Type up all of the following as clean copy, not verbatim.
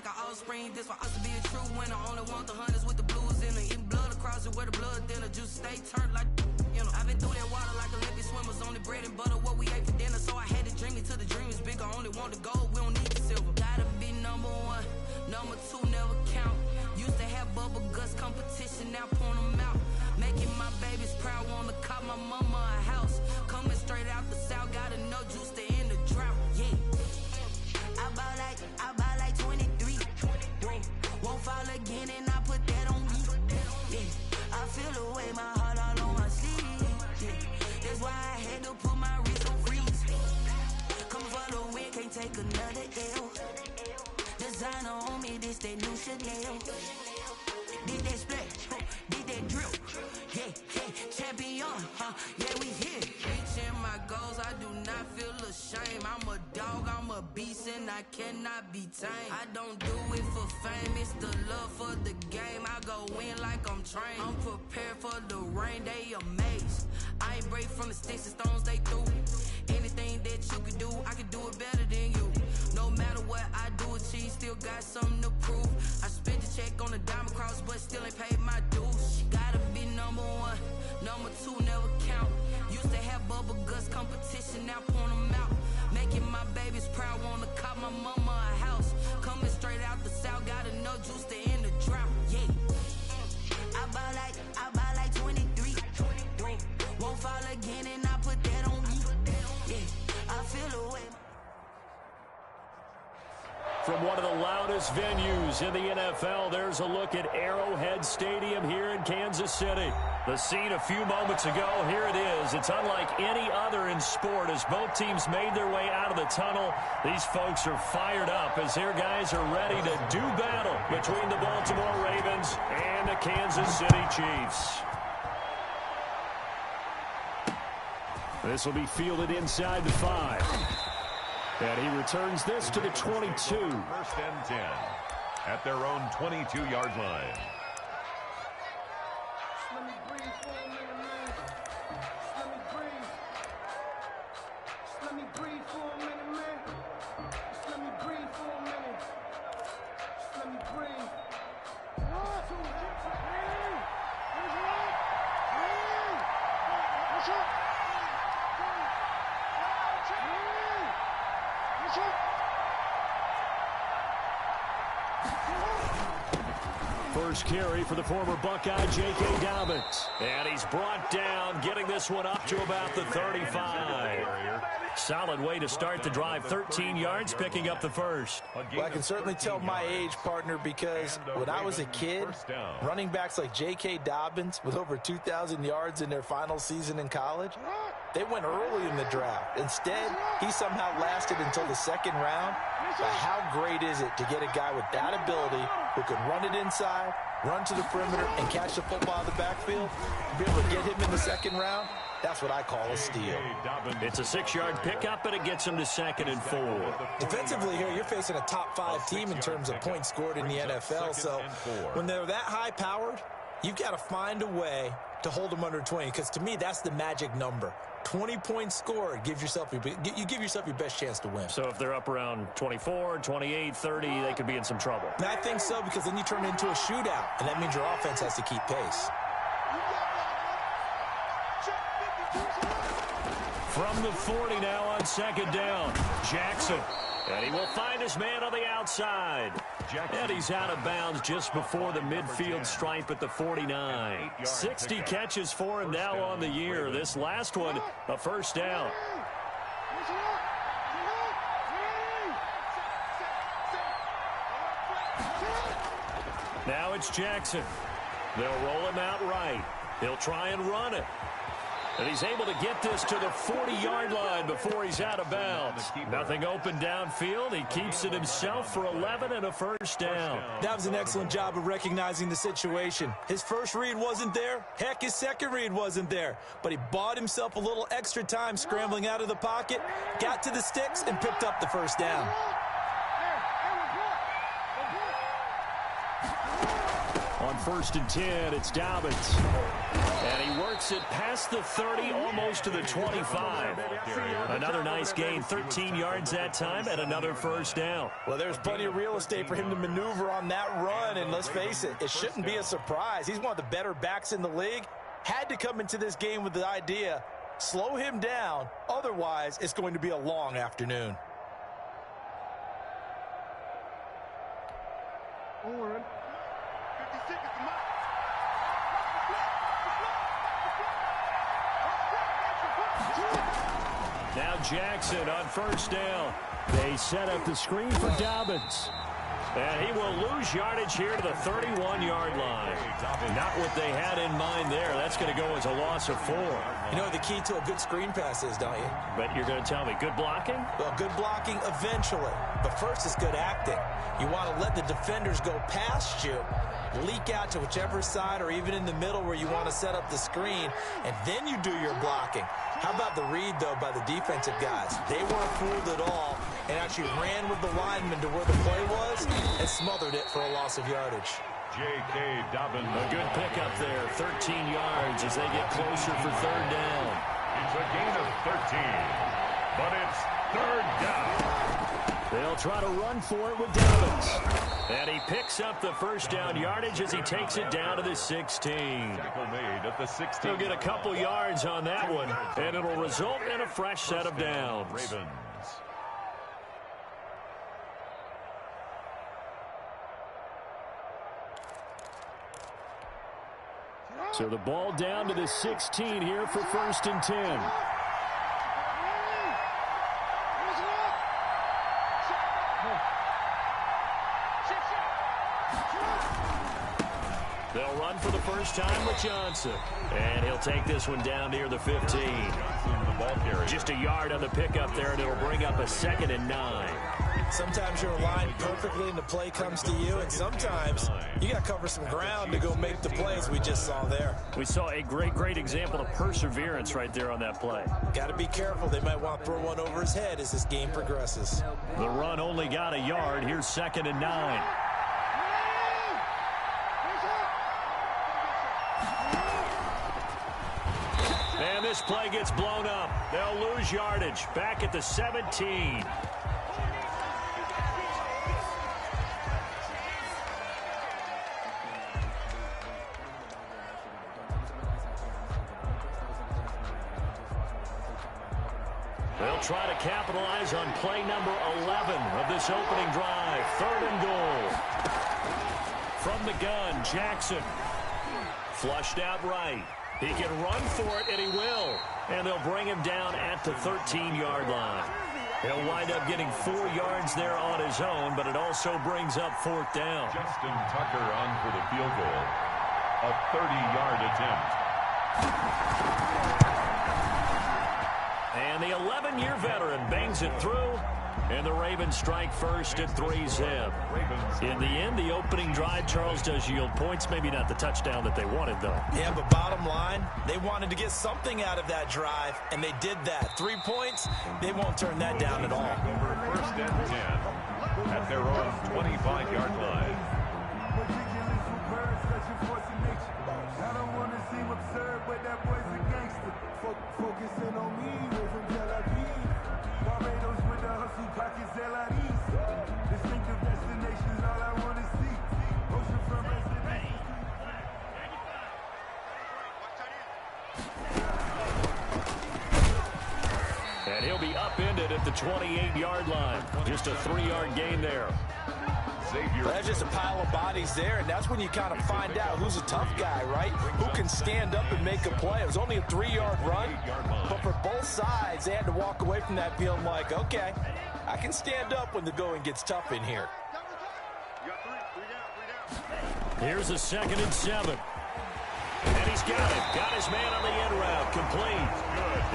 like an offspring. This for us to be a true winner. Only want the hunters with the blues in it. Eating blood across it where the blood thinner. Juice stay turned like, you know. I've been through that water like Olympic swimmers. Only bread and butter what we ate for dinner. So I had to dream it till the dream is bigger. Only want the gold, we don't need the silver. Gotta be number one, number two never count. Used to have bubble guts competition, now point them out. Making my babies proud, wanna cop my mama a house. Coming straight out the south, gotta know juice to end the drought. Yeah. I buy like 23. Won't fall again and I put that on me. Yeah. I feel the way, my heart all on my sleeve. Yeah. That's why I had to put my wrist on freeze. Come for the win, can't take another L. Designer on me, this that new Chanel. Did that splash, did that drip. Yeah, champion, yeah, we here. Reaching my goals, I do not feel ashamed. I'm a dog, I'm a beast, and I cannot be tamed. I don't do it for fame, it's the love for the game. I go in like I'm trained. I'm prepared for the rain, they amazed. I ain't break from the sticks and stones they threw. Anything that you can do, I can do it better than you. No matter what I do, achieve, still got something to prove. I spent the check on the diamond cross, but still ain't paid my dues. Gotta be number one, number two never count. Used to have bubble guts competition, now point them out. Making my babies proud, wanna cop my mama a house. Coming straight out the south, gotta know juice to end the drought. Yeah. I buy like 23. Won't fall again and I put that on me. Yeah. I feel the way. From one of the loudest venues in the NFL, there's a look at Arrowhead Stadium here in Kansas City. The scene a few moments ago, here it is. It's unlike any other in sport as both teams made their way out of the tunnel. These folks are fired up as their guys are ready to do battle between the Baltimore Ravens and the Kansas City Chiefs. This will be fielded inside the 5. And he returns this to the 22. First and 10 at their own 22-yard line. Let me breathe for a minute, man. Let me breathe. Let me breathe for a minute, man. Let me breathe for a minute. Let me breathe. First carry for the former Buckeye, J.K. Dobbins. And he's brought down, getting this one up to about the 35. Solid way to start the drive. 13 yards, picking up the first. Well, I can certainly tell my age, partner, because when I was a kid, running backs like J.K. Dobbins with over 2,000 yards in their final season in college, they went early in the draft. Instead, he somehow lasted until the second round. But how great is it to get a guy with that ability who can run it inside, run to the perimeter, and catch the football out of the backfield? To be able to get him in the second round, that's what I call a steal. It's a 6-yard pickup, and it gets him to 2nd and 4. Defensively here, you're facing a top-5 team in terms of points scored in the NFL. So when they're that high-powered, you've got to find a way to hold them under 20, because to me, that's the magic number. 20 points scored, you give yourself your best chance to win. So if they're up around 24, 28, 30, they could be in some trouble. And I think so, because then you turn it into a shootout, and that means your offense has to keep pace. From the 40 now on 2nd down, Jackson. And he will find his man on the outside. And he's out of bounds just before the midfield stripe at the 49. 60 catches for him now on the year. This last one, a first down. Now it's Jackson. They'll roll him out right. He'll try and run it. And he's able to get this to the 40-yard line before he's out of bounds. Nothing open downfield. He keeps it himself for 11 and a first down. That was an excellent job of recognizing the situation. His first read wasn't there. Heck, his second read wasn't there. But he bought himself a little extra time scrambling out of the pocket, got to the sticks, and picked up the first down. On on 1st and 10. It's Dobbins. And he works it past the 30, almost to the 25. Another nice gain, 13 yards that time, and another first down. Well, there's plenty of real estate for him to maneuver on that run, and let's face it, it shouldn't be a surprise. He's one of the better backs in the league. Had to come into this game with the idea, slow him down, otherwise it's going to be a long afternoon. Now Jackson on 1st down. They set up the screen for Dobbins. And he will lose yardage here to the 31-yard line. Not what they had in mind there. That's going to go as a loss of 4. You know what the key to a good screen pass is, don't you? But you're going to tell me, good blocking? Well, good blocking eventually. But first is good acting. You want to let the defenders go past you, leak out to whichever side or even in the middle where you want to set up the screen, and then you do your blocking. How about the read, though, by the defensive guys? They weren't fooled at all and actually ran with the lineman to where the play was and smothered it for a loss of yardage. J.K. Dobbins. A good pickup there, 13 yards as they get closer for 3rd down. It's a gain of 13, but it's 3rd down. They'll try to run for it with Dobbins. And he picks up the first down yardage as he takes it down to the 16. Made at the 16. He'll get a couple yards on that one, and it'll result in a fresh set of downs. Ravens. So the ball down to the 16 here for 1st and 10. They'll run for the first time with Johnson. And he'll take this one down near the 15. Just a yard on the pickup there, and it'll bring up a 2nd and 9. Sometimes you're aligned perfectly and the play comes to you, and sometimes you got to cover some ground to go make the plays we just saw there. We saw a great example of perseverance right there on that play. Got to be careful. They might want to throw one over his head as this game progresses. The run only got a yard. Here's 2nd and 9. And this play gets blown up. They'll lose yardage. Back at the 17. They'll try to capitalize on play number 11 of this opening drive. 3rd and goal. From the gun, Jackson. Flushed out right. He can run for it, and he will. And they'll bring him down at the 13-yard line. He'll wind up getting 4 yards there on his own, but it also brings up 4th down. Justin Tucker on for the field goal. A 30-yard attempt. And the 11-year veteran bangs it through, and the Ravens strike first at 3-zip. In the end, the opening drive, Charles, does yield points. Maybe not the touchdown that they wanted, though. Yeah, but bottom line, they wanted to get something out of that drive, and they did that. 3 points, they won't turn that down at all. Over 1st and 10 at their own 25-yard line. I don't want to seem absurd, but that boy's a gangster. Focusing on me, we're from Tel Aviv. Barbados with the hustle, pockets LIDs. Distinctive destinations, all I want to see. Ocean from residence. And he'll be upended at the 28-yard line. Just a 3-yard gain there. That's just a pile of bodies there, and that's when you kind of find out who's a tough guy, right? Who can stand up and make a play. It was only a 3-yard run, but for both sides, they had to walk away from that feeling like, okay, I can stand up when the going gets tough in here. Here's a 2nd and 7. And he's got it. Got his man on the end route. Complete.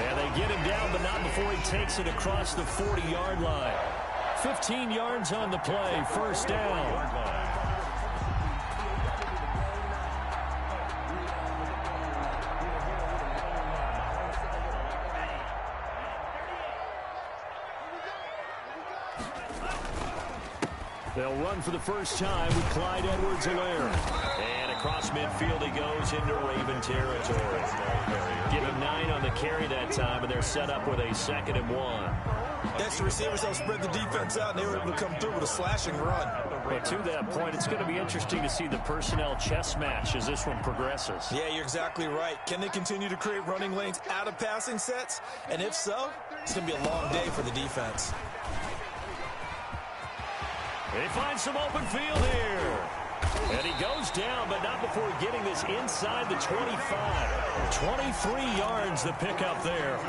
And they get him down, but not before he takes it across the 40-yard line. 15 yards on the play. 1st down. They'll run for the first time with Clyde Edwards-Helaire. And a across midfield he goes into Raven territory. Give him 9 on the carry that time, and they're set up with a 2nd and 1. Extra receivers help spread the defense out, and they were able to come through with a slashing run. But to that point, it's going to be interesting to see the personnel chess match as this one progresses. Yeah, you're exactly right. Can they continue to create running lanes out of passing sets? And if so, it's going to be a long day for the defense. They find some open field here. And he goes down, but not before getting this inside the 25. 23 yards the pickup there.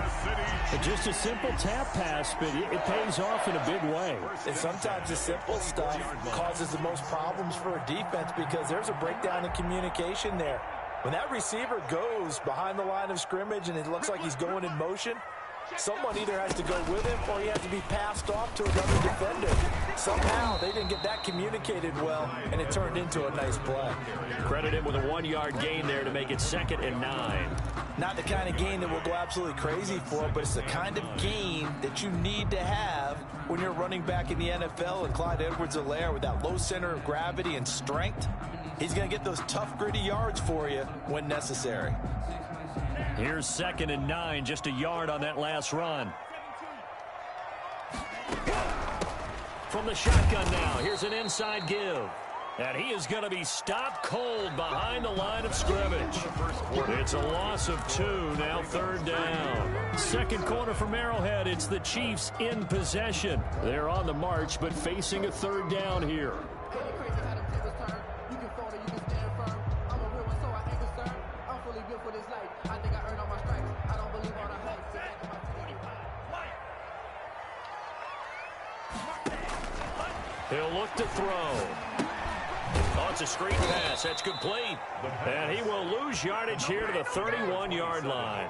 But just a simple tap pass, but it pays off in a big way. And sometimes the simple stuff causes the most problems for a defense because there's a breakdown in communication there. When that receiver goes behind the line of scrimmage and it looks like he's going in motion, someone either has to go with him or he has to be passed off to another defender. Somehow they didn't get that communicated well, and it turned into a nice play. Credit him with a 1-yard gain there to make it 2nd and 9. Not the kind of gain that we'll go absolutely crazy for, but it's the kind of gain that you need to have when you're running back in the NFL. And Clyde Edwards-Helaire, with that low center of gravity and strength, he's going to get those tough, gritty yards for you when necessary. Here's 2nd and 9, just a yard on that last run. From the shotgun now, here's an inside give. And he is going to be stopped cold behind the line of scrimmage. It's a loss of 2, now 3rd down. Second quarter from Arrowhead, it's the Chiefs in possession. They're on the march, but facing a 3rd down here. He'll look to throw. Oh, it's a screen pass. That's complete. And he will lose yardage here to the 31-yard line.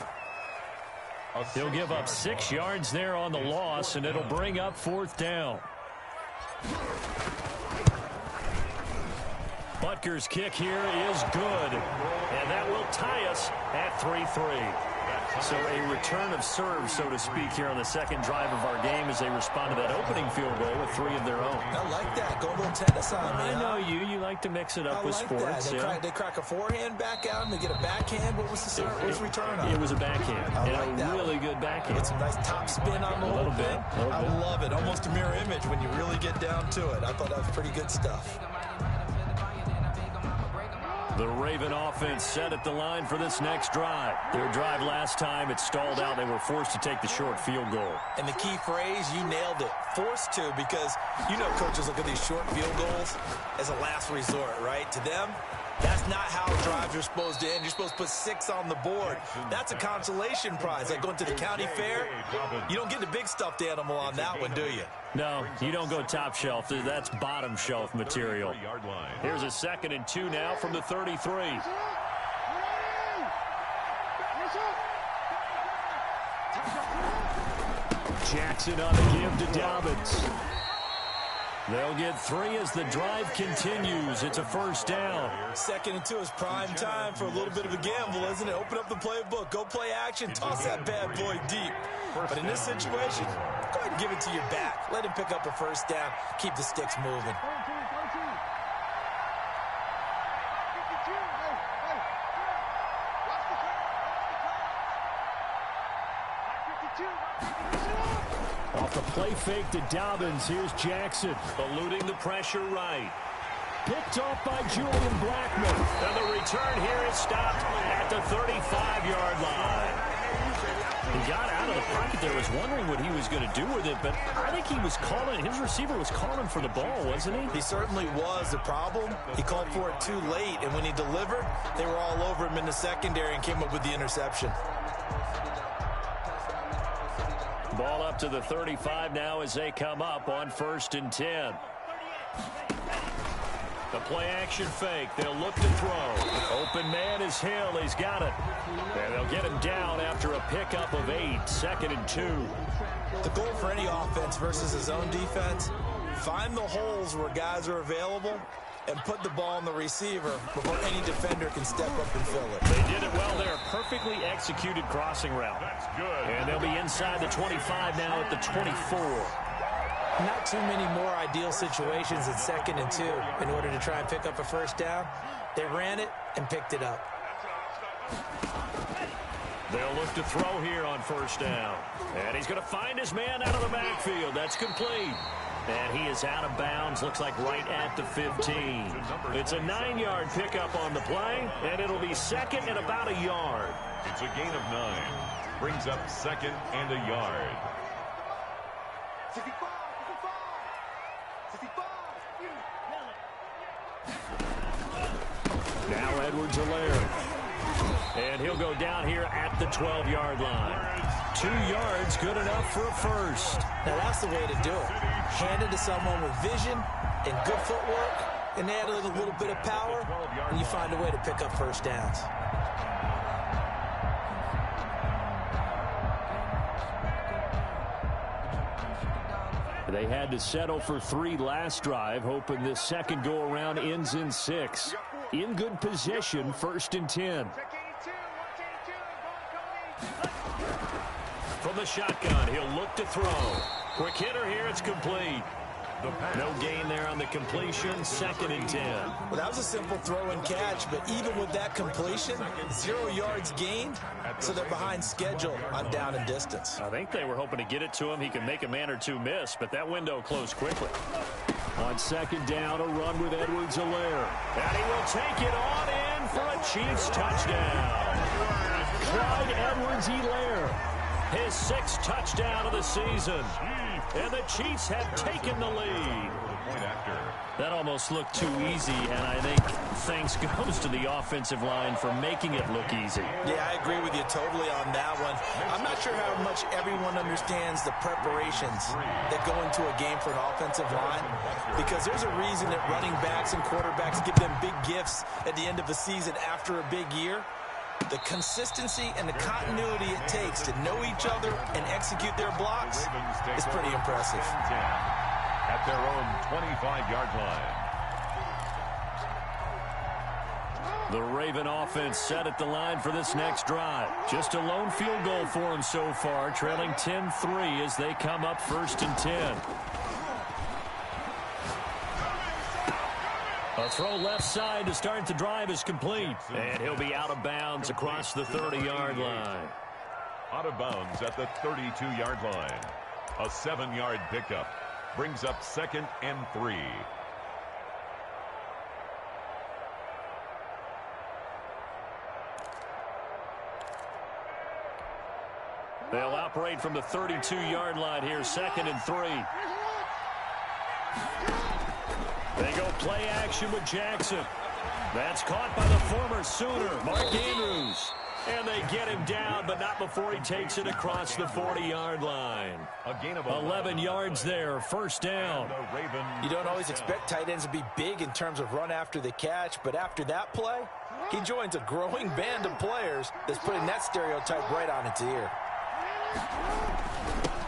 He'll give up 6 yards there on the loss, and it'll bring up 4th down. Butker's kick here is good. And that will tie us at 3-3. So a return of serve, so to speak, here on the 2nd drive of our game as they respond to that opening field goal with 3 of their own. I like that. Go a little tennis on me. I know you like to mix it up with sports. They crack a forehand back out and they get a backhand. What was the return on? It was a backhand. I like that. Really good backhand. With some nice top spin on the whole thing. I love it. Almost a mirror image when you really get down to it. I thought that was pretty good stuff. The Raven offense set at the line for this next drive. Their drive last time, it stalled out. They were forced to take the short field goal. And the key phrase, you nailed it. Forced to, because you know coaches look at these short field goals as a last resort, right? To them, that's not how drives are supposed to end. You're supposed to put 6 on the board. That's a consolation prize. Like going to the county fair, you don't get the big stuffed animal on that one, do you? No, you don't go top shelf. That's bottom shelf material. Here's a 2nd and 2 now from the 33. Jackson on the give to Dobbins. They'll get 3 as the drive continues. It's a 1st down. 2nd and 2 is prime time for a little bit of a gamble, isn't it? Open up the playbook. Go play action. Toss that bad boy deep. But in this situation, go ahead and give it to your back. Let him pick up a 1st down. Keep the sticks moving. Off the play fake to Dobbins. Here's Jackson. Eluding the pressure right. Picked off by Julian Blackman. And the return here is stopped at the 35-yard line. He got out of the pocket there. Was wondering what he was going to do with it, but I think he was calling. His receiver was calling for the ball, wasn't he? He certainly was. The problem, he called for it too late, and when he delivered, they were all over him in the secondary and came up with the interception. Ball up to the 35 now as they come up on 1st and 10. The play action fake. They'll look to throw. Open man is Hill. He's got it. And they'll get him down after a pickup of 8. 2nd and 2. The goal for any offense versus his own defense, find the holes where guys are available and put the ball on the receiver before any defender can step up and fill it. They did it well there. Perfectly executed crossing route. That's good. And they'll be inside the 25 now at the 24. Not too many more ideal situations at 2nd and 2 in order to try and pick up a first down. They ran it and picked it up. They'll look to throw here on first down. And he's going to find his man out of the backfield. That's complete. And he is out of bounds, looks like right at the 15. It's a 9-yard pickup on the play, and it'll be second and about a yard. It's a gain of 9. Brings up 2nd and a yard. Now Edwards-Helaire. And he'll go down here at the 12-yard line. 2 yards, good enough for a first. Now that's the way to do it. Hand it to someone with vision and good footwork, and add a little bit of power, and you find a way to pick up first downs. They had to settle for 3 last drive, hoping this second go-around ends in 6. In good position, 1st and 10. From the shotgun, he'll look to throw. Quick hitter here, it's complete. No gain there on the completion, 2nd and 10. Well, that was a simple throw and catch, but even with that completion, 0 yards gained, so they're behind schedule on down and distance. I think they were hoping to get it to him. He could make a man or 2 miss, but that window closed quickly. On 2nd down, a run with Edwards-Helaire. And he will take it on in for a Chiefs touchdown. Clyde Edwards-Helaire, his 6th touchdown of the season. And the Chiefs have taken the lead. That almost looked too easy, and I think thanks goes to the offensive line for making it look easy. Yeah, I agree with you totally on that one. I'm not sure how much everyone understands the preparations that go into a game for an offensive line, because there's a reason that running backs and quarterbacks give them big gifts at the end of a season after a big year. The consistency and the continuity it takes to know each other and execute their blocks is pretty impressive. At their own 25-yard line. The Raven offense set at the line for this next drive. Just a lone field goal for them so far, trailing 10-3 as they come up 1st and 10. A throw left side to start the drive is complete. And he'll be out of bounds across the 30-yard line. Out of bounds at the 32-yard line. A 7-yard pickup. Brings up 2nd and 3. They'll operate from the 32-yard line here, 2nd and 3. They go play action with Jackson. That's caught by the former Sooner, Mark Andrews. And they get him down, but not before he takes it across the 40-yard line. A gain of 11 yards there, 1st down. You don't always expect tight ends to be big in terms of run after the catch, but after that play, he joins a growing band of players that's putting that stereotype right on its ear.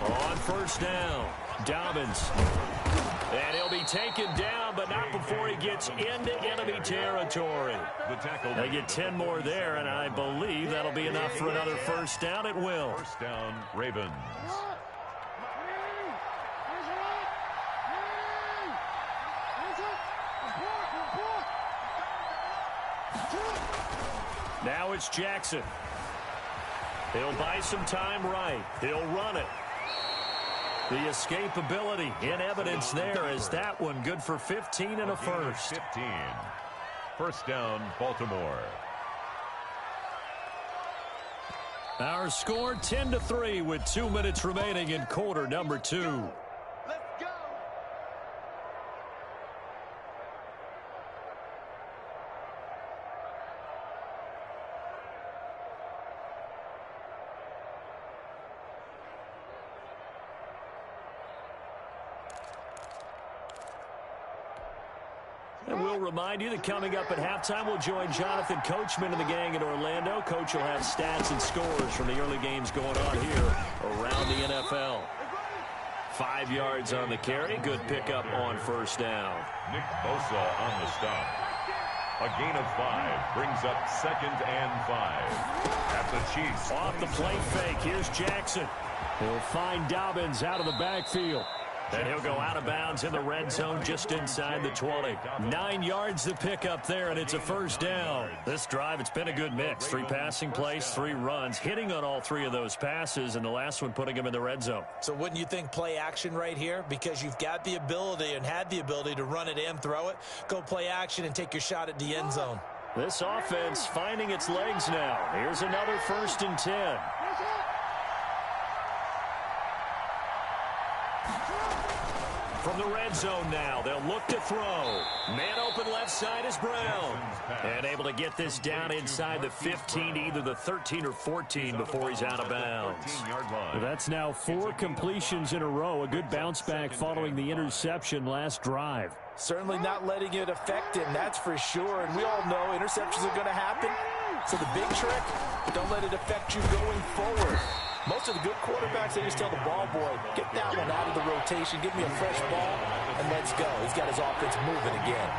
On 1st down, Dobbins. And he'll be taken down, but not before he gets into enemy territory. They get 10 more there, and I believe that'll be enough for another 1st down. It will. 1st down, Ravens. Now it's Jackson. He'll buy some time right. He'll run it. The escapability in evidence there is that one good for 15 and a first. 15. 1st down, Baltimore. Our score 10-3 with 2 minutes remaining in quarter number 2. And we'll remind you that coming up at halftime, we'll join Jonathan Coachman and the gang in Orlando. Coach will have stats and scores from the early games going on here around the NFL. 5 yards on the carry. Good pickup on 1st down. Nick Bosa on the stop. A gain of 5 brings up 2nd and 5. At the Chiefs. Off the play fake. Here's Jackson. He'll find Dobbins out of the backfield. And he'll go out of bounds in the red zone just inside the 20. 9 yards to pick up there, and it's a first down. This drive, it's been a good mix. 3 passing plays, 3 runs, hitting on all 3 of those passes, and the last one putting him in the red zone. So wouldn't you think play action right here? Because you've got the ability and had the ability to run it and throw it. Go play action and take your shot at the end zone. This offense finding its legs now. Here's another 1st and 10. From the red zone now, they'll look to throw. Man open left side is Brown. And able to get this down inside the 15, either the 13 or 14 before he's out of bounds. That's now 4 completions in a row. A good bounce back following the interception last drive. Certainly not letting it affect him, that's for sure. And we all know interceptions are going to happen. So the big trick, don't let it affect you going forward. Most of the good quarterbacks, they just tell the ball boy, get that one out of the rotation, give me a fresh ball, and let's go. He's got his offense moving again.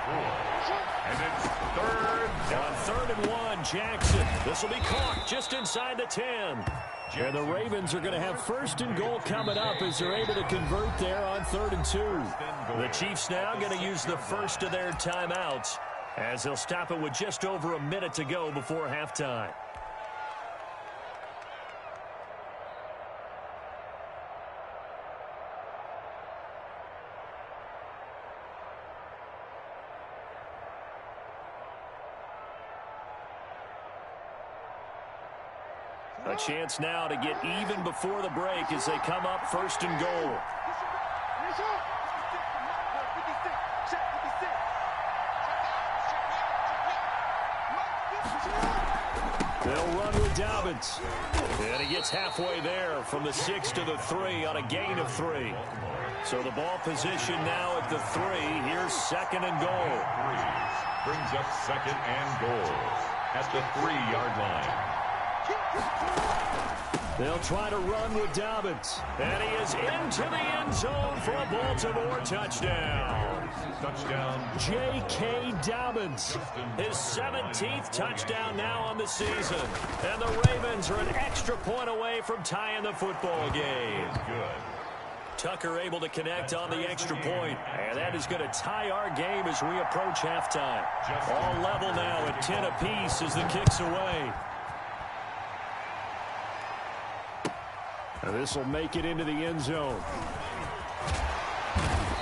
And it's 3rd. On 3rd and 1, Jackson. This will be caught just inside the 10. And the Ravens are going to have 1st and goal coming up as they're able to convert there on 3rd and 2. The Chiefs now going to use the first of their timeouts as they'll stop it with just over a minute to go before halftime. A chance now to get even before the break as they come up 1st and goal. They'll run with Dobbins. And he gets halfway there from the 6 to the 3 on a gain of 3. So the ball position now at the 3. Here's 2nd and goal. Brings up 2nd and goal at the 3-yard line. They'll try to run with Dobbins. And he is into the end zone for a Baltimore touchdown. Touchdown. J.K. Dobbins. His 17th touchdown now on the season. And the Ravens are an extra point away from tying the football game. Good. Tucker able to connect on the extra point. And that is going to tie our game as we approach halftime. All level now at 10 apiece as the kick's away. This will make it into the end zone.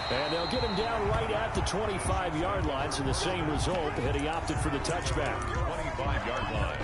And they'll get him down right at the 25-yard line, so the same result, and he opted for the touchback. 25-yard line.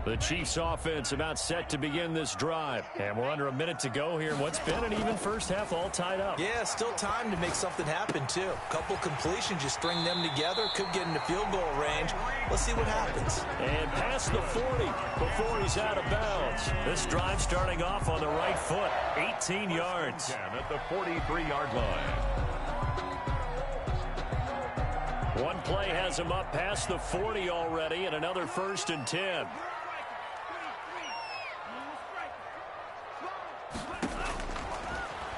The Chiefs offense about set to begin this drive. And we're under a minute to go here. What's been an even first half all tied up. Yeah, still time to make something happen, too. Couple completions, you string them together, could get into field goal range. Let's see what happens. And past the 40 before he's out of bounds. This drive starting off on the right foot. 18 yards. At the 43-yard line. One play has him up past the 40 already, and another 1st and 10.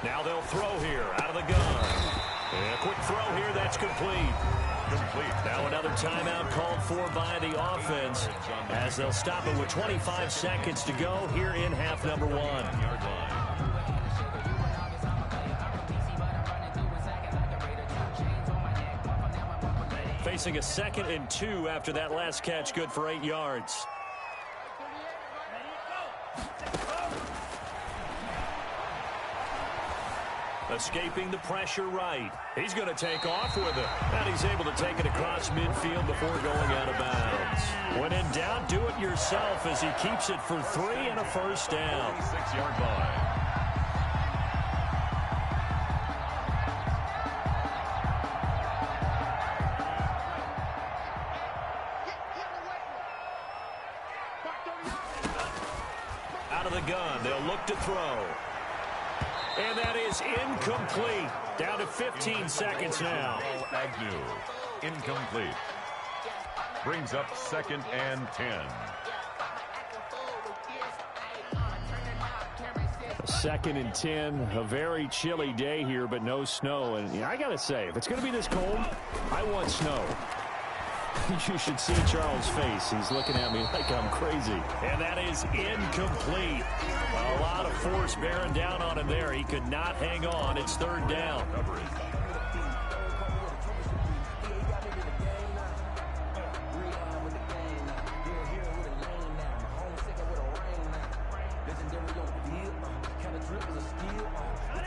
Now they'll throw here out of the gun. And a quick throw here, that's complete. Now another timeout called for by the offense as they'll stop it with 25 seconds to go here in half number 1. Facing a 2nd and 2 after that last catch, good for 8 yards. Escaping the pressure right. He's going to take off with it. And he's able to take it across midfield before going out of bounds. When in doubt, do it yourself as he keeps it for 3 and a first down. 6-yard line. Out of the gun, they'll look to throw. And that is incomplete. Down to 15 seconds now. Agnew, incomplete. Brings up 2nd and 10. 2nd and 10. A very chilly day here, but no snow. And I got to say, if it's going to be this cold, I want snow. You should see Charles' face. He's looking at me like I'm crazy. And that is incomplete. A lot of force bearing down on him there. He could not hang on. It's 3rd down.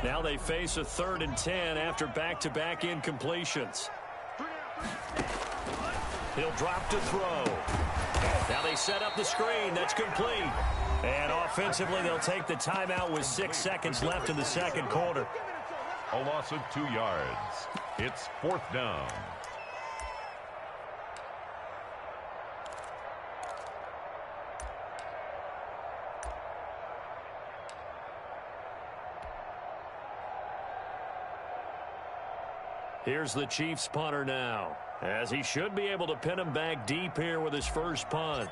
Now they face a 3rd and 10 after back-to-back incompletions. He'll drop to throw. Now they set up the screen. That's complete. And offensively, they'll take the timeout with 6 seconds left in the 2nd quarter. A loss of 2 yards. It's 4th down. Here's the Chiefs punter now, as he should be able to pin him back deep here with his first punt.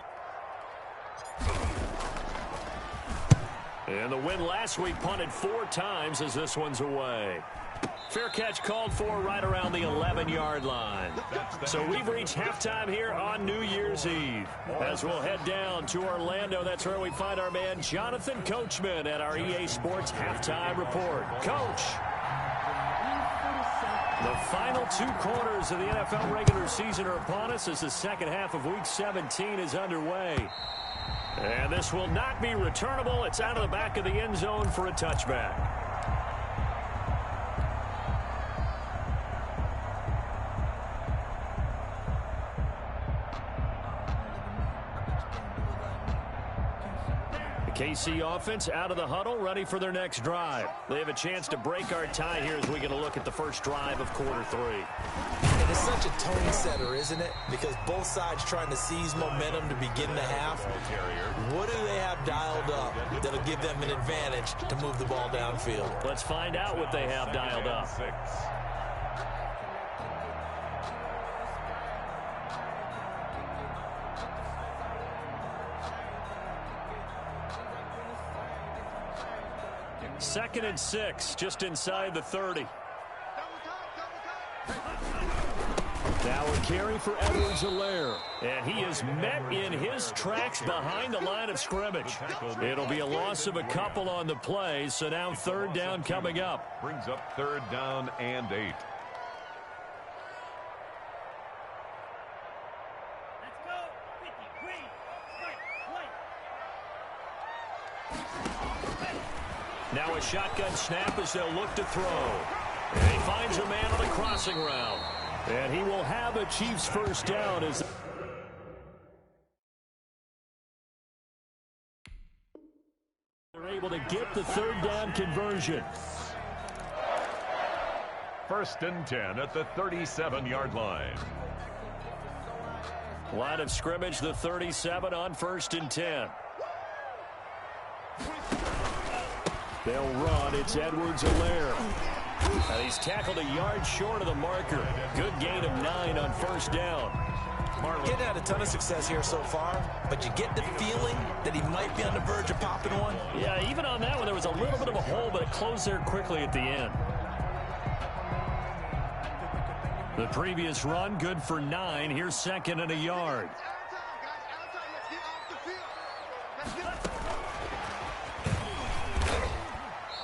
And the win last week punted 4 times as this one's away. Fair catch called for right around the 11-yard line. So we've reached halftime here on New Year's Eve. As we'll head down to Orlando, that's where we find our man Jonathan Coachman at our EA Sports Halftime Report. Coach. The final 2 quarters of the NFL regular season are upon us as the second half of Week 17 is underway. And this will not be returnable. It's out of the back of the end zone for a touchback. KC offense out of the huddle, ready for their next drive. They have a chance to break our tie here as we get a look at the first drive of quarter 3. And it's such a tone setter, isn't it? Because both sides trying to seize momentum to begin the half. What do they have dialed up that'll give them an advantage to move the ball downfield? Let's find out what they have dialed up. 6. Second and 6, just inside the 30. Now a carry for Edwards-Helaire. And he is met in his tracks behind the line of scrimmage. It'll be a loss of a couple on the play, so now 3rd down coming up. Brings up 3rd down and 8. Now a shotgun snap as they'll look to throw. And he finds a man on the crossing route. And he will have a Chiefs first down as they're able to get the 3rd down conversion. 1st and 10 at the 37-yard line. Line of scrimmage, the 37 on 1st and 10. They'll run. It's Edwards-Helaire. And he's tackled a yard short of the marker. Good gain of 9 on 1st down. Getting had a ton of success here so far, but you get the feeling that he might be on the verge of popping one. Yeah, even on that one, there was a little bit of a hole, but it closed there quickly at the end. The previous run, good for 9. Here's 2nd and a yard.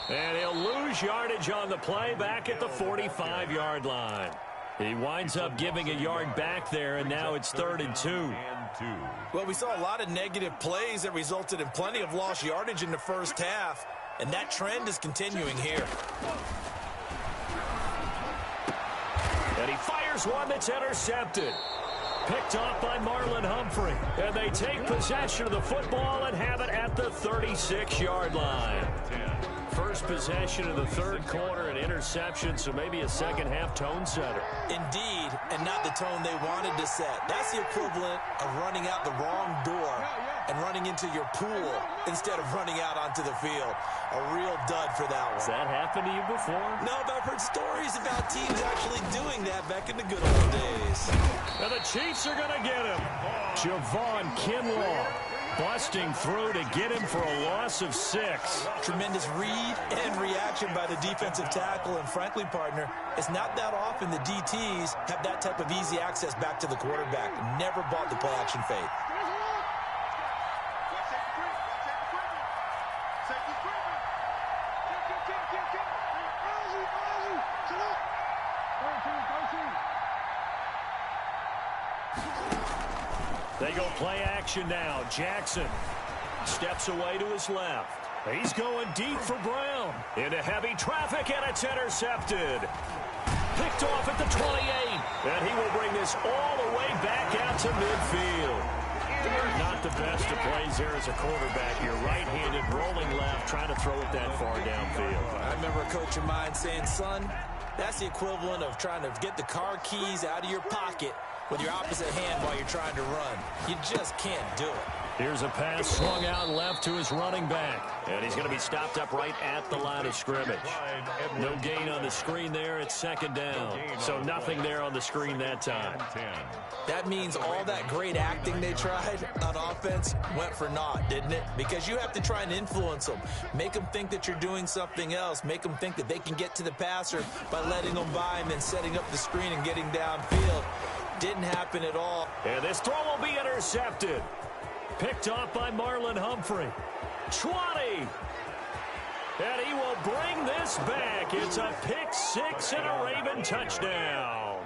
And he'll lose yardage on the play back at the 45-yard line. He winds up giving a yard back there, and now it's 3rd and 2. Well, we saw a lot of negative plays that resulted in plenty of lost yardage in the first half, and that trend is continuing here. And he fires one that's intercepted. Picked off by Marlon Humphrey. And they take possession of the football and have it at the 36-yard line. First possession of the 3rd quarter, an interception, so maybe a second-half tone setter. Indeed, and not the tone they wanted to set. That's the equivalent of running out the wrong door and running into your pool instead of running out onto the field. A real dud for that one. Has that happened to you before? No, but I've heard stories about teams actually doing that back in the good old days. And the Chiefs are going to get him. Javon Kinlaw. busting through to get him for a loss of 6. Tremendous read and reaction by the defensive tackle. And frankly, partner, it's not that often the DTs have that type of easy access back to the quarterback. Never bought the play action fade. They go play action now. Jackson steps away to his left. He's going deep for Brown. Into heavy traffic, and it's intercepted. Picked off at the 28. And he will bring this all the way back out to midfield. Not the best of plays there as a quarterback. You're right-handed, rolling left, trying to throw it that far downfield. I remember a coach of mine saying, son, that's the equivalent of trying to get the car keys out of your pocket with your opposite hand while you're trying to run. You just can't do it. Here's a pass swung out left to his running back. And he's going to be stopped up right at the line of scrimmage. No gain on the screen there. It's second down. So nothing there on the screen that time. That means all that great acting they tried on offense went for naught, didn't it? Because you have to try and influence them. Make them think that you're doing something else. Make them think that they can get to the passer by letting them by and then setting up the screen and getting downfield. Didn't happen at all. And this throw will be intercepted. Picked off by Marlon Humphrey. 20. And he will bring this back. It's a pick six and a Raven touchdown.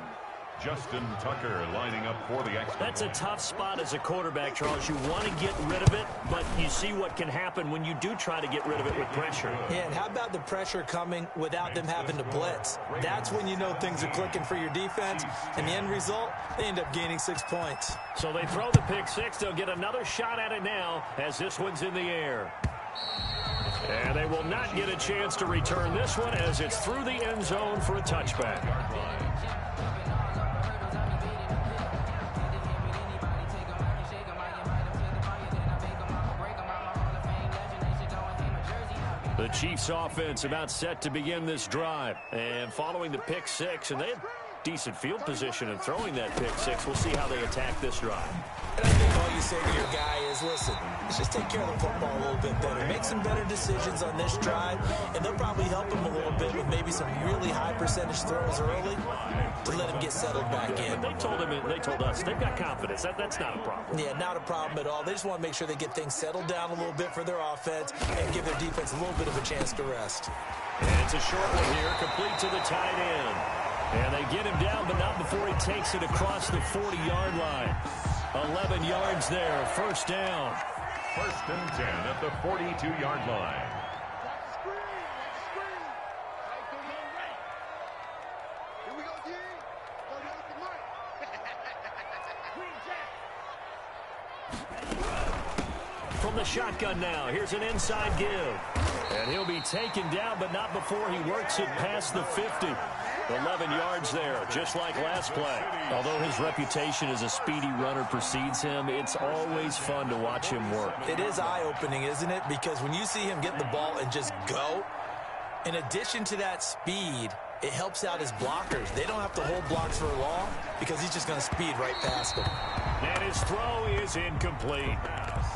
Justin Tucker lining up for the extra. That's a tough spot as a quarterback, Charles. You want to get rid of it, but you see what can happen when you do try to get rid of it with pressure. Yeah, and how about the pressure coming without them having to blitz? That's when you know things are clicking for your defense, and the end result, they end up gaining 6 points. So they throw the pick six. They'll get another shot at it now as this one's in the air. And they will not get a chance to return this one as it's through the end zone for a touchback. The Chiefs offense about set to begin this drive. And following the pick six, and they had decent field position in throwing that pick six. We'll see how they attack this drive. And I think all you say to your guy is, listen, let's just take care of the football a little bit better. Make some better decisions on this drive, and they'll probably help him a little bit with maybe some really high percentage throws early to let him get settled back in. But they told us they've got confidence. That's not a problem. Yeah, not a problem at all. They just want to make sure they get things settled down a little bit for their offense and give their defense a little bit of a chance to rest. And it's a short one here, complete to the tight end. And they get him down, but not before he takes it across the 40-yard line. 11 yards there, first down. First and 10 at the 42-yard line. From the shotgun now, here's an inside give. And he'll be taken down, but not before he works it past the 50. 11 yards there, just like last play. Although his reputation as a speedy runner precedes him, it's always fun to watch him work. It is eye-opening, isn't it? Because when you see him get the ball and just go, in addition to that speed, it helps out his blockers. They don't have to hold blocks for long because he's just going to speed right past them. And his throw is incomplete.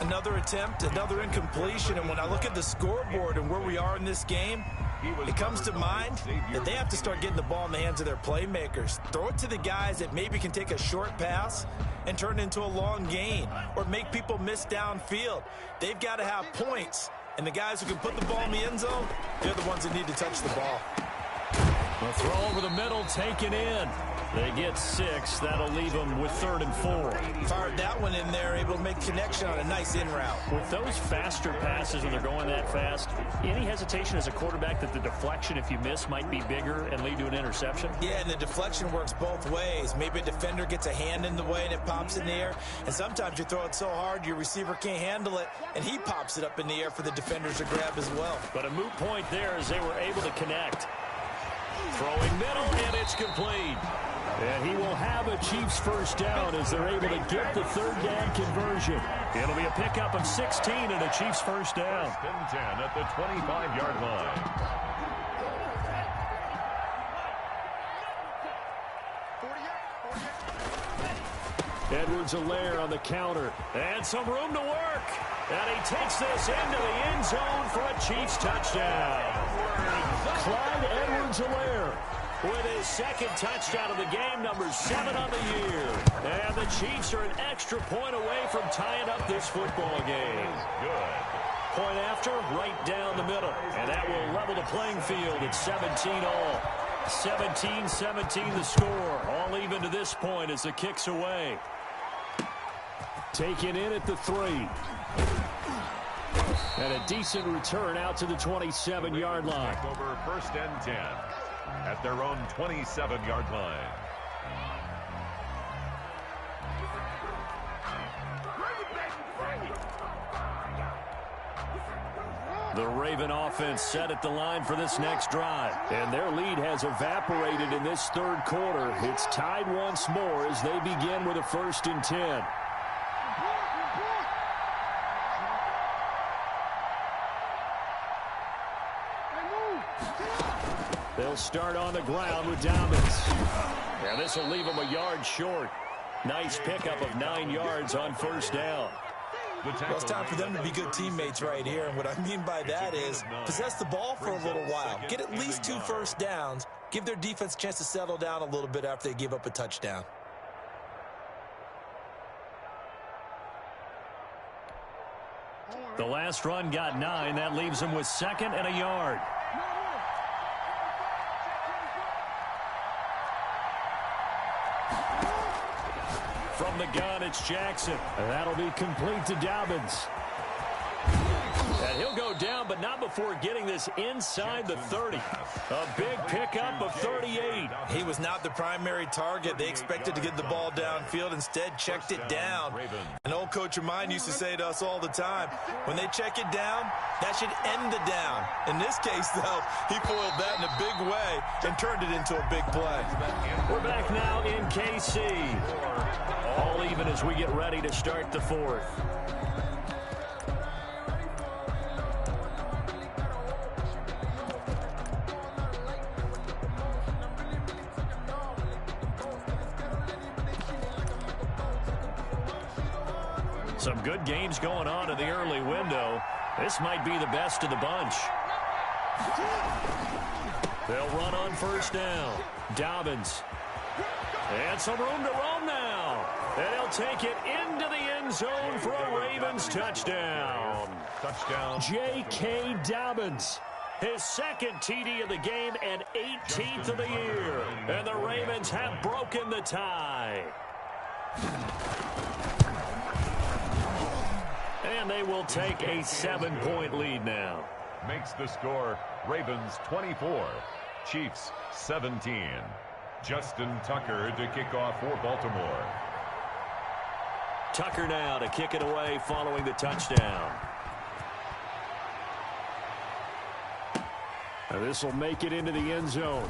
Another attempt, another incompletion. And when I look at the scoreboard and where we are in this game, it comes to mind that they have to start getting the ball in the hands of their playmakers. Throw it to the guys that maybe can take a short pass and turn it into a long gain or make people miss downfield. They've got to have points. And the guys who can put the ball in the end zone, they're the ones that need to touch the ball. The throw over the middle, taken in. They get 6. That'll leave them with 3rd and 4. Fired that one in there, able to make connection on a nice in route. With those faster passes when they're going that fast, any hesitation as a quarterback that the deflection, if you miss, might be bigger and lead to an interception? Yeah, and the deflection works both ways. Maybe a defender gets a hand in the way and it pops in the air. And sometimes you throw it so hard your receiver can't handle it, and he pops it up in the air for the defenders to grab as well. But a moot point there as they were able to connect. Throwing middle, and it's complete. And he will have a Chiefs first down as they're able to get the 3rd down conversion. It'll be a pickup of 16 and a Chiefs first down. 10 at the 25-yard line. Edwards-Helaire on the counter. And some room to work. And he takes this into the end zone for a Chiefs touchdown. Clyde Edwards-Helaire with his second touchdown of the game, number 7 on the year. And the Chiefs are an extra point away from tying up this football game. Good. Point after, right down the middle. And that will level the playing field at 17 all. 17-17 the score. All even to this point as the kick's away. Taken in at the 3. And a decent return out to the 27-yard line. Over 1st and 10 at their own 27-yard line. The Raven offense set at the line for this next drive. And their lead has evaporated in this third quarter. It's tied once more as they begin with a 1st and 10. They'll start on the ground with Dobbins. And this will leave them a yard short. Nice pickup of 9 yards on 1st down. Well, it's time for them to be good teammates right here. And what I mean by that is possess the ball for a little while. Get at least 2 first downs. Give their defense a chance to settle down a little bit after they give up a touchdown. The last run got 9. That leaves them with 2nd and a yard. From the gun, it's Jackson. And that'll be complete to Dobbins. And he'll go down, but not before getting this inside the 30. A big pickup of 38. He was not the primary target. They expected to get the ball downfield. Instead, checked it down. An old coach of mine used to say to us all the time, when they check it down, that should end the down. In this case, though, he foiled that in a big way and turned it into a big play. We're back now in KC. All even as we get ready to start the 4th. Some good games going on in the early window. This might be the best of the bunch. They'll run on 1st down. Dobbins. And some room to roam now. And he'll take it into the end zone for a Ravens touchdown. J.K. Dobbins. His 2nd TD of the game and 18th of the year. And the Ravens have broken the tie. And they will take a 7-point lead now. Makes the score Ravens 24, Chiefs 17. Justin Tucker to kick off for Baltimore. Tucker now to kick it away following the touchdown. And this will make it into the end zone.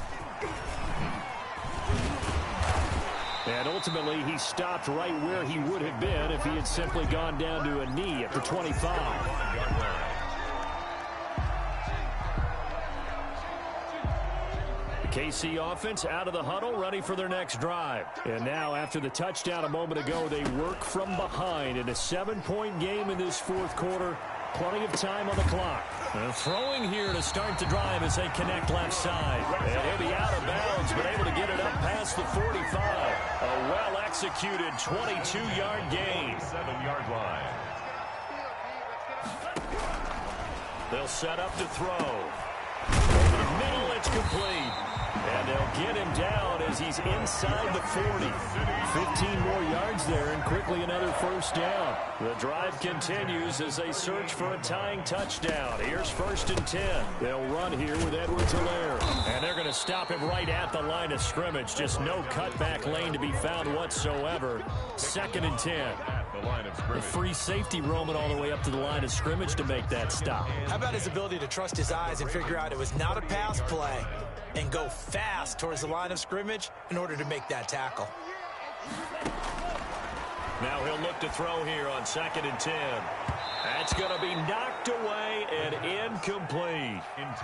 And ultimately, he stopped right where he would have been if he had simply gone down to a knee at the 25. KC offense out of the huddle, ready for their next drive. And now, after the touchdown a moment ago, they work from behind in a 7-point game in this 4th quarter. Plenty of time on the clock. And throwing here to start the drive as they connect left side. And he'll be out of bounds, but able to get it up past the 45. A well-executed 22-yard gain. 7-yard line. They'll set up to throw. Over the middle, it's complete. And they'll get him down as he's inside the 40. 15 more yards there and quickly another 1st down. The drive continues as they search for a tying touchdown. Here's 1st and 10. They'll run here with Edwards-Helaire. And they're going to stop him right at the line of scrimmage. Just no cutback lane to be found whatsoever. 2nd and 10. The free safety roaming all the way up to the line of scrimmage to make that stop. How about his ability to trust his eyes and figure out it was not a pass play and go fast towards the line of scrimmage in order to make that tackle. Now he'll look to throw here on 2nd and 10. That It's going to be knocked away and incomplete.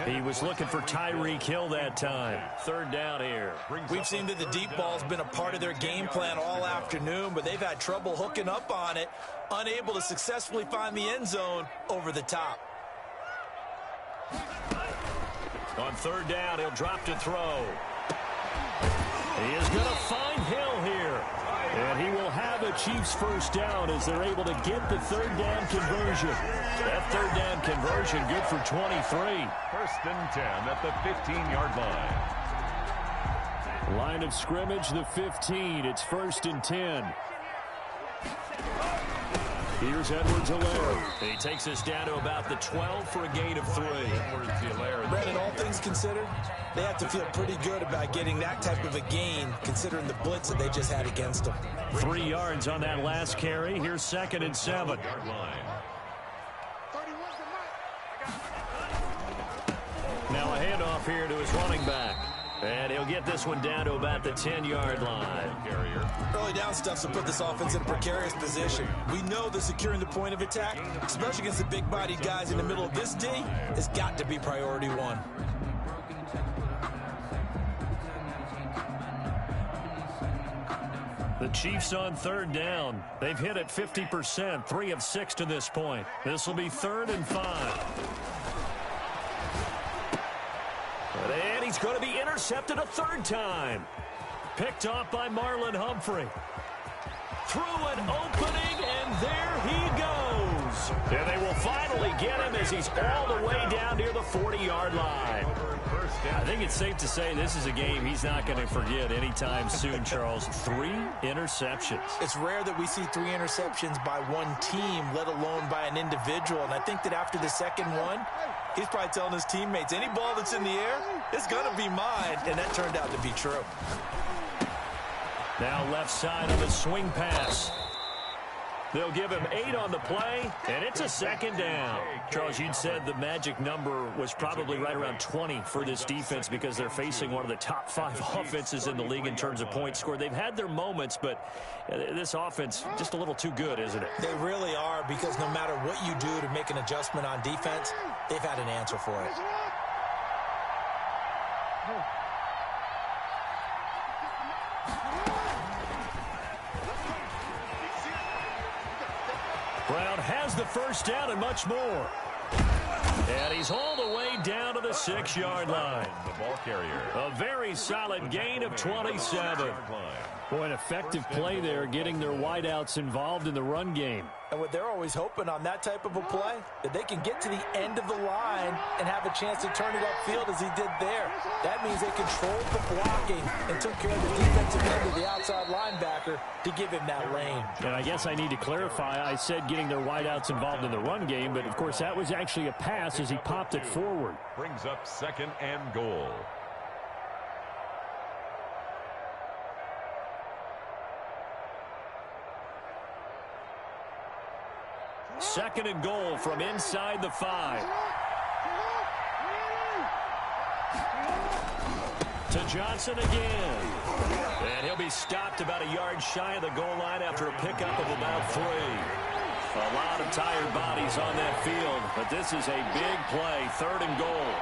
He was looking for Tyreek Hill that time. Third down here. We've seen that the deep ball's been a part of their game plan all afternoon, but they've had trouble hooking up on it, unable to successfully find the end zone over the top. On third down, he'll drop to throw. He is going to find Hill here. And he will have a Chiefs first down as they're able to get the third down conversion. That third down conversion good for 23. First and 10 at the 15-yard line. Line of scrimmage, the 15. It's first and 10. Here's Edwards-Helaire. He takes us down to about the 12 for a gain of 3. Brandon, all things considered, they have to feel pretty good about getting that type of a gain, considering the blitz that they just had against them. 3 yards on that last carry. Here's second and 7. Now a handoff here to his running back. And he'll get this one down to about the 10-yard line. Early down stuff to put this offense in a precarious position. We know that securing the point of attack, especially against the big-bodied guys in the middle of this D, has got to be priority one. The Chiefs on third down. They've hit it 50%, 3 of 6 to this point. This will be 3rd and 5. And he's going to be intercepted a third time. Picked off by Marlon Humphrey. Through an opening, and there he goes. And they will finally get him as he's all the way down near the 40-yard line. I think it's safe to say this is a game he's not going to forget anytime soon, Charles. 3 interceptions. It's rare that we see 3 interceptions by one team, let alone by an individual. And I think that after the second one, he's probably telling his teammates, any ball that's in the air, it's going to be mine. And that turned out to be true. Now left side of a swing pass. They'll give him 8 on the play, and it's a second down. Charles, you'd said the magic number was probably right around 20 for this defense because they're facing one of the top 5 offenses in the league in terms of points scored. They've had their moments, but this offense just a little too good, isn't it? They really are, because no matter what you do to make an adjustment on defense, they've had an answer for it. Brown has the first down and much more. And he's all the way down to the 6-yard line. The ball carrier. A very solid gain of 27. Boy, an effective play there, getting their wideouts involved in the run game. And what they're always hoping on that type of a play, that they can get to the end of the line and have a chance to turn it upfield as he did there. That means they controlled the blocking and took care of the defensive end of the outside linebacker to give him that lane. And I guess I need to clarify, I said getting their wideouts involved in the run game, but of course that was actually a pass as he popped it forward. Brings up 2nd and goal. Second and goal from inside the 5. To Johnson again. And he'll be stopped about a yard shy of the goal line after a pickup of about 3. A lot of tired bodies on that field, but this is a big play. 3rd and goal.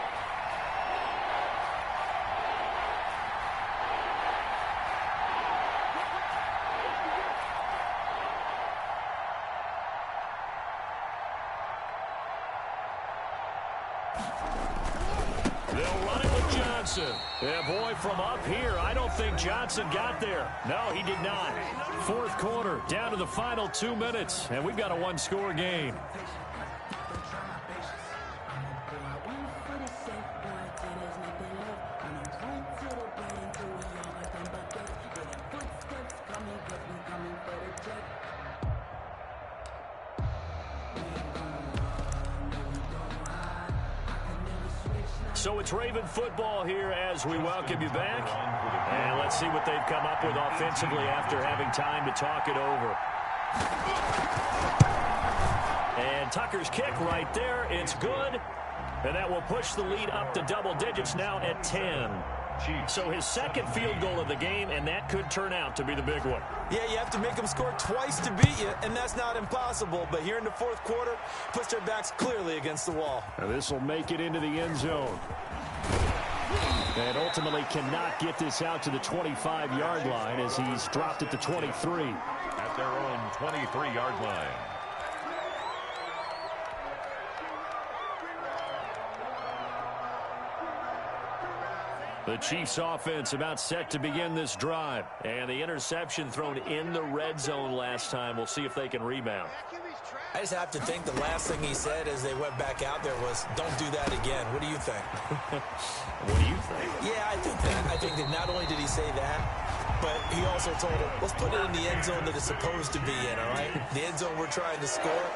They'll run it with Johnson. Yeah, boy, from up here, I don't think Johnson got there. No, he did not. 4th quarter, down to the final 2 minutes, and we've got a 1-score game. So it's Raven football here as we welcome you back. And let's see what they've come up with offensively after having time to talk it over. And Tucker's kick right there. It's good. And that will push the lead up to double digits now at 10. Chiefs. So his second field goal of the game, and that could turn out to be the big one. Yeah, you have to make them score twice to beat you, and that's not impossible. But here in the fourth quarter, puts their backs clearly against the wall. Now this will make it into the end zone. And ultimately cannot get this out to the 25-yard line as he's dropped at the 23. At their own 23-yard line. The Chiefs offense about set to begin this drive. And the interception thrown in the red zone last time. We'll see if they can rebound. I just have to think the last thing he said as they went back out there was, don't do that again. What do you think? What do you think? Yeah, I think that. I think that not only did he say that, but he also told him, let's put it in the end zone that it's supposed to be in, all right? The end zone we're trying to score.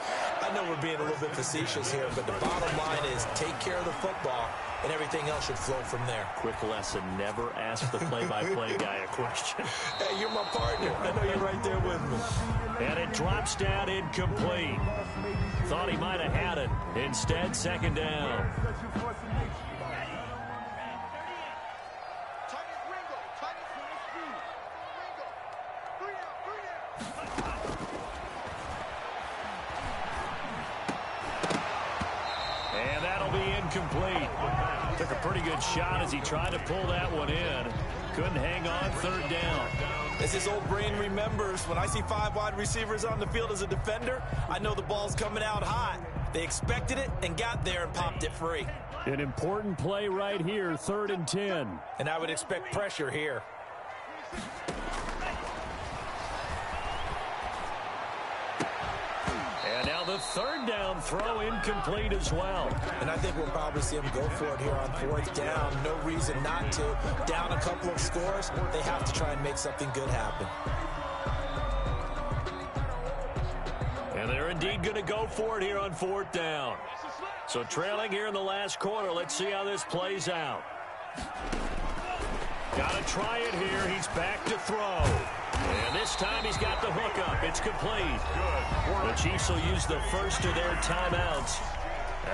I know we're being a little bit facetious here, but the bottom line is take care of the football, and everything else should flow from there. Quick lesson, never ask the play-by-play guy a question. Hey, you're my partner. I know you're right there with me. And it drops down incomplete. Thought he might have had it. Instead, second down. And that'll be incomplete. Took a pretty good shot as he tried to pull that one in. Couldn't hang on, third down. As his old brain remembers, when I see 5 wide receivers on the field as a defender, I know the ball's coming out hot. They expected it and got there and popped it free. An important play right here, 3rd and 10. And I would expect pressure here. And now the third down throw incomplete as well. And I think we'll probably see him go for it here on 4th down. No reason not to. Down a couple of scores, they have to try and make something good happen. And they're indeed going to go for it here on 4th down. So trailing here in the last quarter, let's see how this plays out. Got to try it here. He's back to throw. And this time he's got the hook up. It's complete. The Chiefs will use the first of their timeouts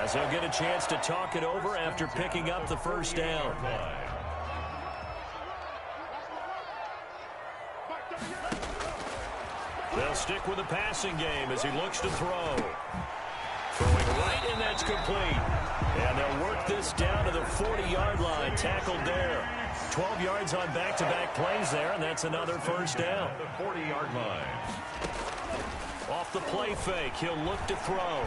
as they'll get a chance to talk it over after picking up the first down. They'll stick with the passing game as he looks to throw. Throwing right, and that's complete. And they'll work this down to the 40-yard line. Tackled there. 12 yards on back-to-back plays there, and that's another first down. The 40-yard line. Off the play fake, he'll look to throw.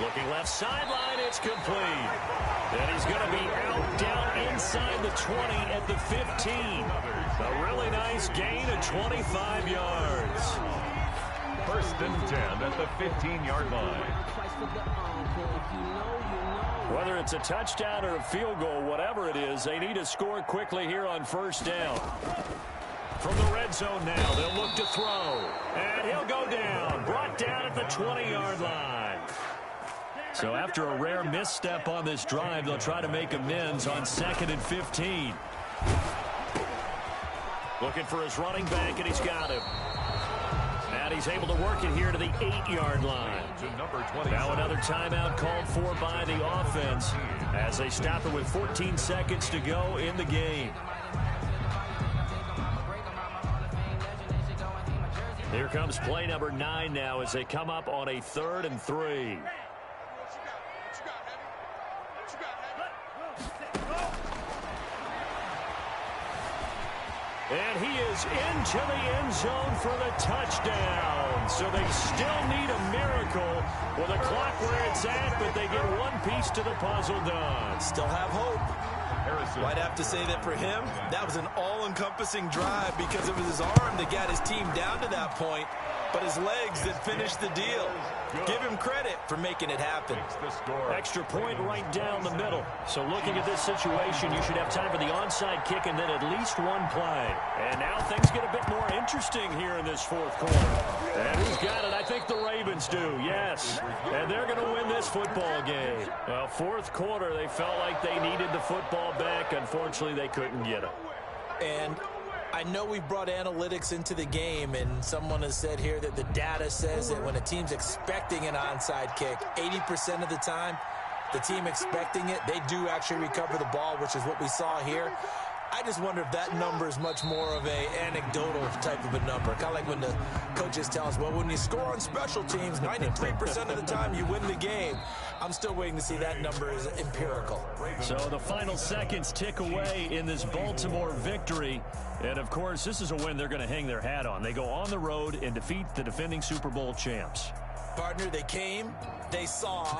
Looking left sideline, it's complete. And he's going to be out down inside the 20 at the 15. A really nice gain of 25 yards. 1st and 10 at the 15-yard line. Whether it's a touchdown or a field goal, whatever it is, they need to score quickly here on 1st down. From the red zone now, they'll look to throw. And he'll go down, brought down at the 20-yard line. So after a rare misstep on this drive, they'll try to make amends on 2nd and 15. Looking for his running back, and he's got him. And he's able to work it here to the 8-yard line. Now another timeout called for by the offense as they stop it with 14 seconds to go in the game. Here comes play number 9 now as they come up on a 3rd and 3. And he is into the end zone for the touchdown. So they still need a miracle with a clock where it's at, but they get one piece to the puzzle done. Still have hope. I'd have to say that for him, that was an all-encompassing drive because it was his arm that got his team down to that point, but his legs that finished the deal. Give him credit for making it happen. Extra point right down the middle. So looking at this situation, you should have time for the onside kick and then at least one play. And now things get a bit more interesting here in this 4th quarter. And who's got it? I think the Ravens do, yes. And they're going to win this football game. Well, 4th quarter, they felt like they needed the football back. Unfortunately, they couldn't get it. And I know we brought analytics into the game, and someone has said here that the data says that when a team's expecting an onside kick, 80% of the time, the team expecting it, they do actually recover the ball, which is what we saw here. I just wonder if that number is much more of a anecdotal type of a number. Kind of like when the coaches tell us, well, when you score on special teams, 93% of the time you win the game. I'm still waiting to see that number is empirical. So the final seconds tick away in this Baltimore victory. And, of course, this is a win they're going to hang their hat on. They go on the road and defeat the defending Super Bowl champs. Partner, they came, they saw.